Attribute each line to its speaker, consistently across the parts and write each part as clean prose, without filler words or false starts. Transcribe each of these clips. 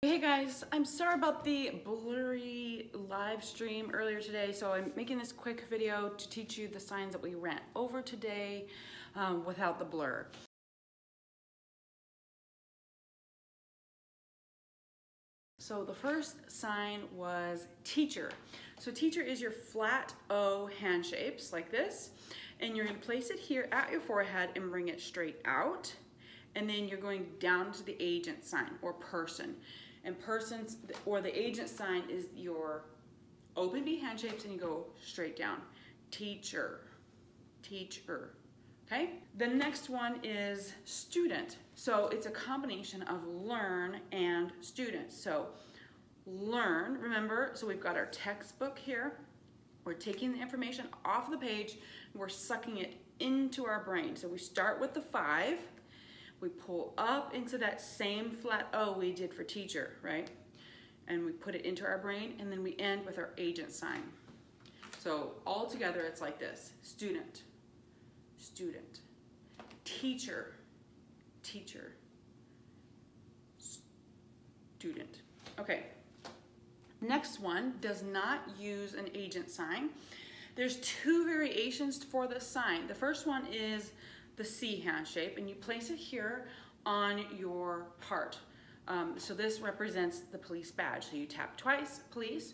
Speaker 1: Hey guys, I'm sorry about the blurry live stream earlier today, so I'm making this quick video to teach you the signs that we ran over today without the blur. So the first sign was teacher. So teacher is your flat O hand shapes like this, and you're going to place it here at your forehead and bring it straight out, and then you're going down to the agent sign or person. And persons or the agent sign is your open V hand shapes, and you go straight down. Teacher, teacher. Okay? The next one is student. So it's a combination of learn and student. So learn, remember, so we've got our textbook here. We're taking the information off the page, and we're sucking it into our brain. So we start with the 5. We pull up into that same flat O we did for teacher, right? And we put it into our brain, and then we end with our agent sign. So all together it's like this: student, student, teacher, teacher, student. Okay, next one does not use an agent sign. There's 2 variations for this sign. The first one is the C hand shape, and you place it here on your part. So this represents the police badge. So you tap twice, police.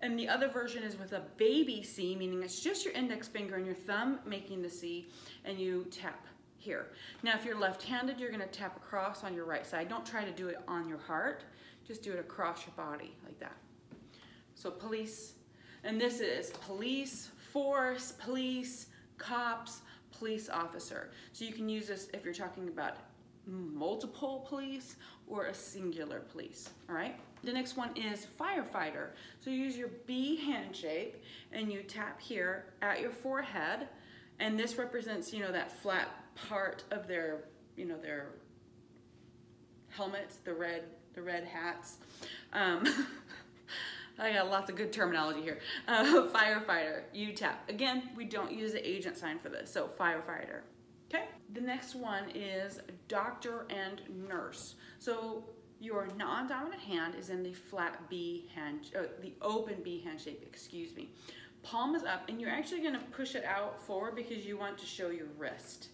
Speaker 1: And the other version is with a baby C, meaning it's just your index finger and your thumb making the C, and you tap here. Now if you're left-handed, you're gonna tap across on your right side. Don't try to do it on your heart, just do it across your body like that. So police, and this is police, force, police, cops, police officer. So you can use this if you're talking about multiple police or a singular police, all right? The next one is firefighter. So you use your B hand shape and you tap here at your forehead, and this represents, you know, that flat part of their, you know, their helmets, the red hats. I got lots of good terminology here. Firefighter, you tap. Again, we don't use the agent sign for this, so firefighter. Okay, the next one is doctor and nurse. So your non-dominant hand is in the flat B hand, the open B hand shape, excuse me. Palm is up, and you're actually gonna push it out forward because you want to show your wrist.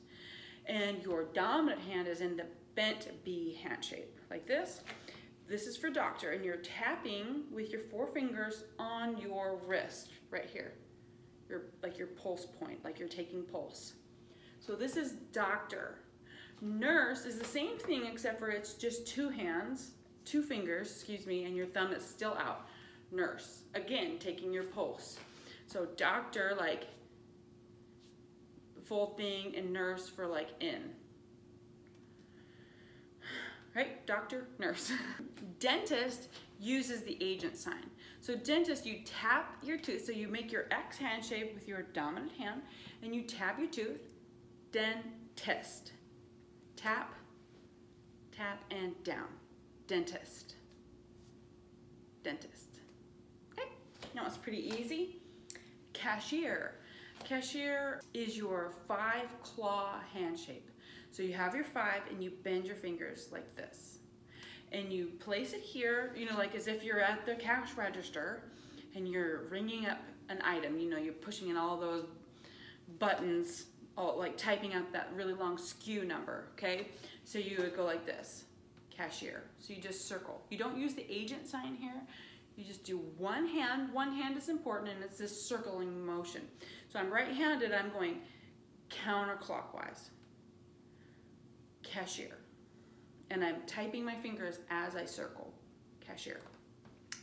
Speaker 1: And your dominant hand is in the bent B hand shape, like this. This is for doctor, and you're tapping with your 4 fingers on your wrist right here. Like your pulse point, like you're taking pulse. So this is doctor. Nurse is the same thing, except for it's just 2 fingers, excuse me, and your thumb is still out. Nurse, again, taking your pulse. So doctor, like full thing, and nurse for like in. Right, doctor, nurse. Dentist uses the agent sign. So dentist, you tap your tooth, so you make your X hand shape with your dominant hand, and you tap your tooth. Dentist. Tap, tap, and down. Dentist. Dentist. Okay, now it's pretty easy. Cashier. Cashier is your 5-claw hand shape. So you have your 5, and you bend your fingers like this. And you place it here, you know, like as if you're at the cash register and you're ringing up an item. You know, you're pushing in all those buttons, all, like typing out that really long SKU number, okay? So you would go like this, cashier. So you just circle. You don't use the agent sign here. You just do one hand. One hand is important, and it's this circling motion. So I'm right-handed, I'm going counterclockwise. Cashier. And I'm typing my fingers as I circle. Cashier.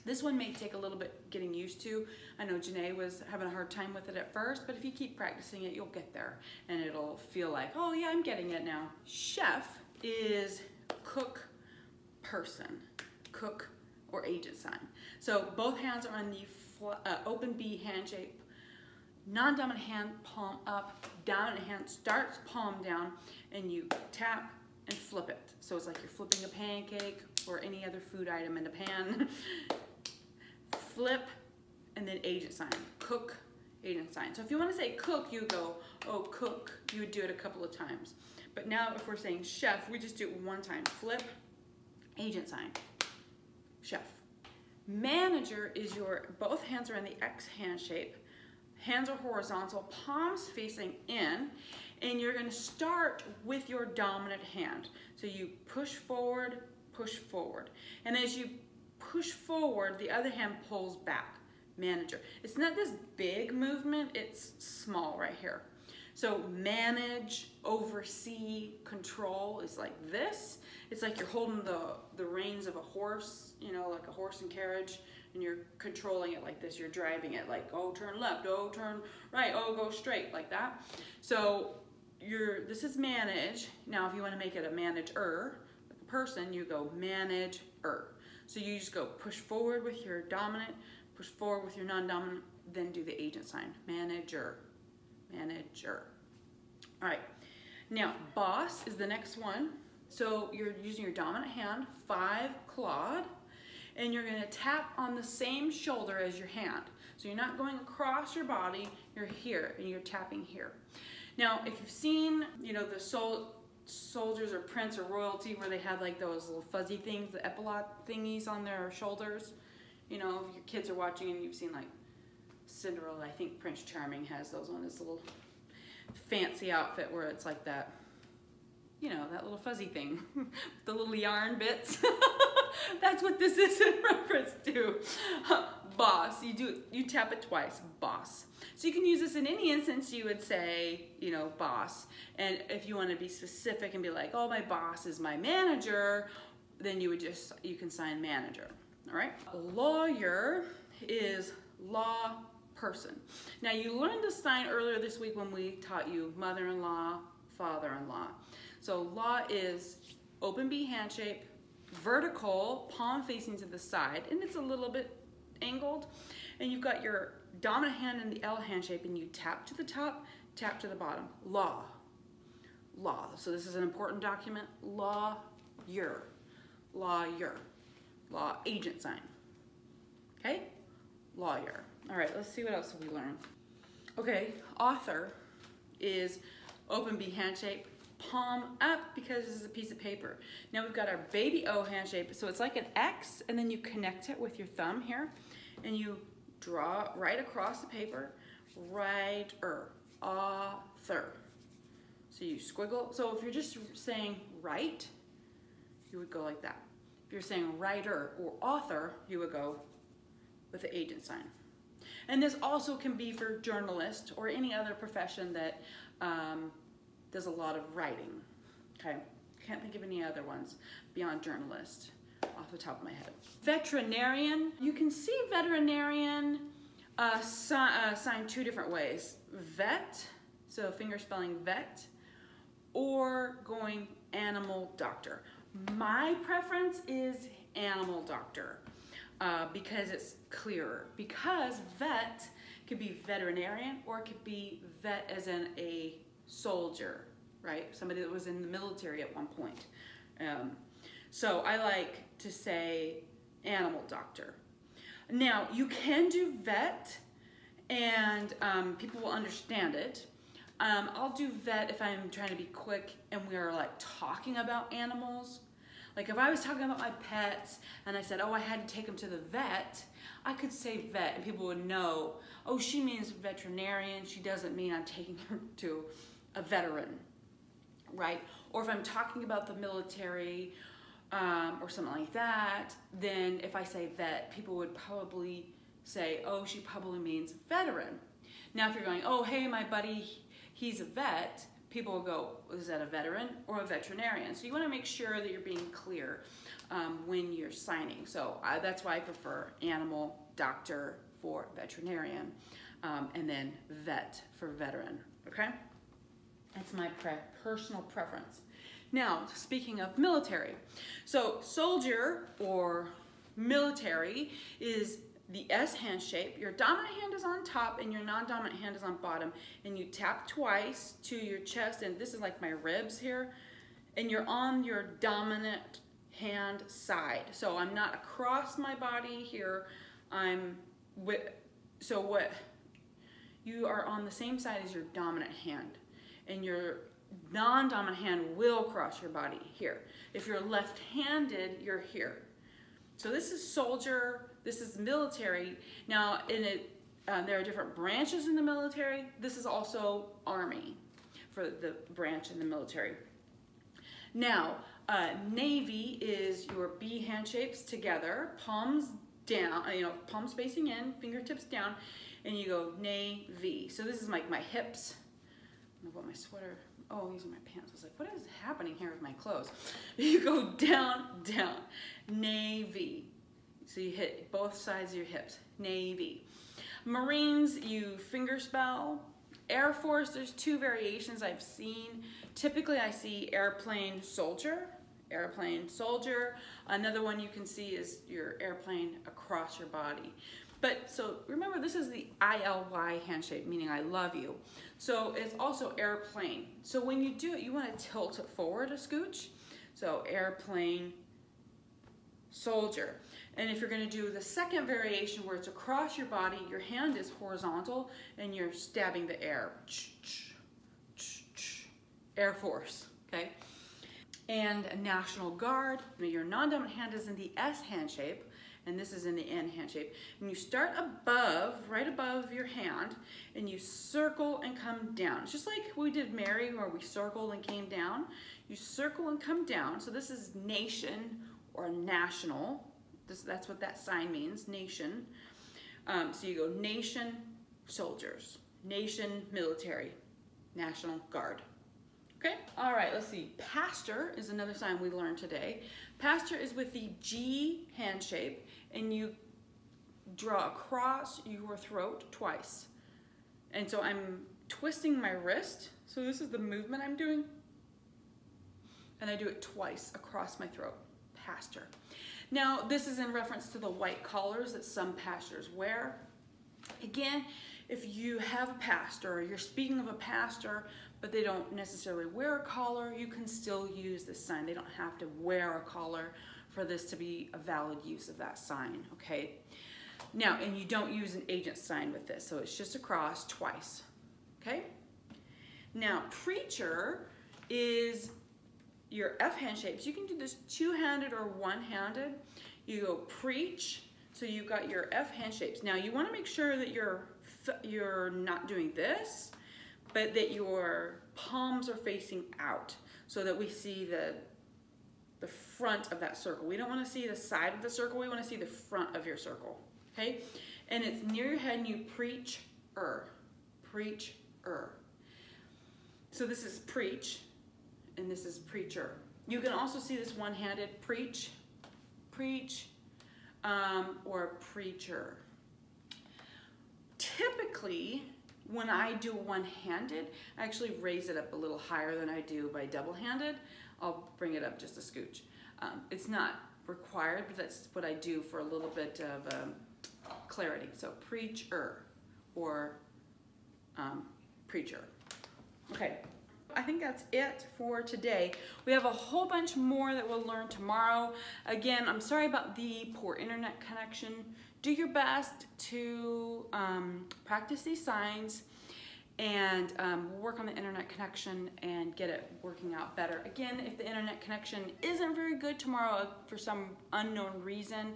Speaker 1: This one may take a little bit getting used to. I know Janae was having a hard time with it at first, but if you keep practicing it, you'll get there. And it'll feel like, oh yeah, I'm getting it now. Chef is cook, person. Cook or agent sign. So both hands are on the open B hand shape. Non-dominant hand, palm up. Dominant hand starts palm down, and you tap and flip it. So it's like you're flipping a pancake or any other food item in a pan. Flip, and then agent sign. Cook, agent sign. So if you want to say cook, you go, oh, cook. You would do it a couple of times. But now if we're saying chef, we just do it one time. Flip, agent sign. chef. Manager is both hands are in the X hand shape. Hands are horizontal, palms facing in, and you're going to start with your dominant hand. So you push forward, and as you push forward, the other hand pulls back. Manager. It's not this big movement, it's small right here. So manage, oversee, control is like this. It's like you're holding the reins of a horse, you know, like a horse and carriage, and you're controlling it like this. You're driving it like, oh, turn left, oh, turn right, oh, go straight, like that. So this is manage. Now, if you want to make it a manager, like a person, you go manager. So you just go push forward with your dominant, push forward with your non-dominant, then do the agent sign, manager, manager. All right, now boss is the next one. So you're using your dominant hand, 5 clawed, and you're gonna tap on the same shoulder as your hand. So you're not going across your body, you're here, and you're tapping here. Now, if you've seen, you know, the soldiers or prince or royalty where they had like those little fuzzy things, the epaulette thingies on their shoulders, you know, if your kids are watching and you've seen like Cinderella, I think Prince Charming has those on his little fancy outfit where it's like that, you know, that little fuzzy thing, the little yarn bits. That's what this is in reference to. Boss, you tap it twice, boss. So you can use this in any instance. You would say, you know, boss. And if you want to be specific and be like, oh, my boss is my manager, then you can sign manager, all right? A lawyer is law person. Now you learned this sign earlier this week when we taught you mother-in-law, father-in-law. So law is open B hand shape, vertical, palm facing to the side, and it's a little bit angled. And you've got your dominant hand in the L hand shape, and you tap to the top, tap to the bottom. Law, law. So this is an important document. Lawyer, lawyer, law agent sign. Okay, lawyer. All right, let's see what else we learned. Okay, author is open B hand shape, palm up because this is a piece of paper. Now we've got our baby O hand shape, so it's like an X, and then you connect it with your thumb here, and you draw right across the paper, writer, author. So you squiggle. So if you're just saying write, you would go like that. If you're saying writer or author, you would go with the agent sign. And this also can be for journalist or any other profession that does a lot of writing. Okay, can't think of any other ones beyond journalist off the top of my head. Veterinarian, you can see veterinarian signed 2 different ways. Vet, so finger spelling vet, or going animal doctor. My preference is animal doctor because it's clearer. Because vet could be veterinarian, or it could be vet as in a soldier, right? Somebody that was in the military at one point. So I like to say animal doctor. Now, you can do vet, and people will understand it. I'll do vet if I'm trying to be quick and we are like talking about animals. Like if I was talking about my pets and I said, oh, I had to take them to the vet, I could say vet and people would know, oh, she means veterinarian. She doesn't mean I'm taking her to a veteran, right? Or if I'm talking about the military or something like that, then if I say vet, people would probably say, oh, she probably means veteran. Now, if you're going, oh, hey, my buddy, he's a vet, people will go, is that a veteran or a veterinarian? So you want to make sure that you're being clear when you're signing. So that's why I prefer animal doctor for veterinarian, and then vet for veteran, okay? That's my personal preference. Now, speaking of military, so soldier or military is the S hand shape. Your dominant hand is on top and your non-dominant hand is on bottom, and you tap twice to your chest, and this is like my ribs here, and you're on your dominant hand side. So I'm not across my body here. So what you are on the same side as your dominant hand, and your non-dominant hand will cross your body here. If you're left-handed, you're here. So this is soldier, this is military. Now there are different branches in the military. This is also Army for the branch in the military. Now, Navy is your B handshapes together, palms down, palms facing in, fingertips down, and you go Navy. So this is like my hips. I'm gonna put my sweater, oh, these are my pants. I was like, what is happening here with my clothes? You go down, down, Navy. So you hit both sides of your hips, Navy. Marines, you fingerspell. Air Force, there's two variations I've seen. Typically I see airplane soldier. Another one you can see is your airplane across your body. But so remember, this is the ILY handshake, meaning I love you. So it's also airplane. So when you do it, you want to tilt it forward a scooch. So airplane soldier. And if you're going to do the second variation where it's across your body, your hand is horizontal and you're stabbing the air. Air Force, okay? And a National Guard, your non-dominant hand is in the S hand shape, and this is in the N hand shape. And you start above, right above your hand, and you circle and come down. It's just like we did Mary, where we circled and came down. You circle and come down. So this is nation or national. That's what that sign means, nation. So you go nation, soldiers, nation, military, National Guard. Okay, all right, let's see. Pastor is another sign we learned today. Pastor is with the G hand shape, and you draw across your throat twice. And so I'm twisting my wrist. So this is the movement I'm doing. And I do it twice across my throat, pastor. Now, this is in reference to the white collars that some pastors wear. Again, if you have a pastor, or you're speaking of a pastor, but they don't necessarily wear a collar, you can still use this sign. They don't have to wear a collar for this to be a valid use of that sign, okay? Now, and you don't use an agent sign with this, so it's just across twice, okay? Now, preacher is your F hand shapes. You can do this two-handed or one-handed. You go preach, so you've got your F hand shapes. Now, you want to make sure that you're not doing this, but that your palms are facing out so that we see the front of that circle. We don't want to see the side of the circle. We want to see the front of your circle, okay? And it's near your head, and you preach-er, preach-er. So this is preach, and this is preacher. You can also see this one-handed preach, or preacher. Typically, when I do one-handed, I actually raise it up a little higher than I do by double-handed. I'll bring it up just a scooch. It's not required, but that's what I do for a little bit of clarity. So preacher or preacher. Okay, I think that's it for today. We have a whole bunch more that we'll learn tomorrow. Again, I'm sorry about the poor internet connection. Do your best to practice these signs, and work on the internet connection and get it working out better. Again, if the internet connection isn't very good tomorrow for some unknown reason,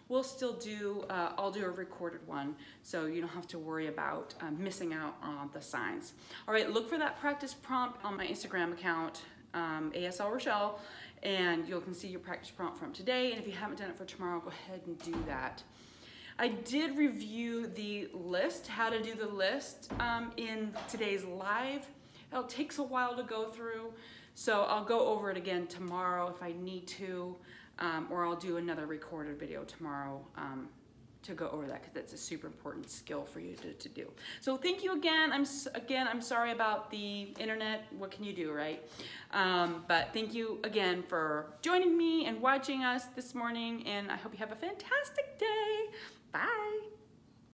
Speaker 1: we'll still do, I'll do a recorded one, so you don't have to worry about missing out on the signs. All right, look for that practice prompt on my Instagram account, ASL Rochelle, and you can see your practice prompt from today, and if you haven't done it for tomorrow, go ahead and do that. I did review the list, how to do the list in today's live. It takes a while to go through, so I'll go over it again tomorrow if I need to, or I'll do another recorded video tomorrow to go over that, because that's a super important skill for you to do. So thank you again. I'm sorry about the internet. What can you do, right? But thank you again for joining me and watching us this morning, and I hope you have a fantastic day. Bye.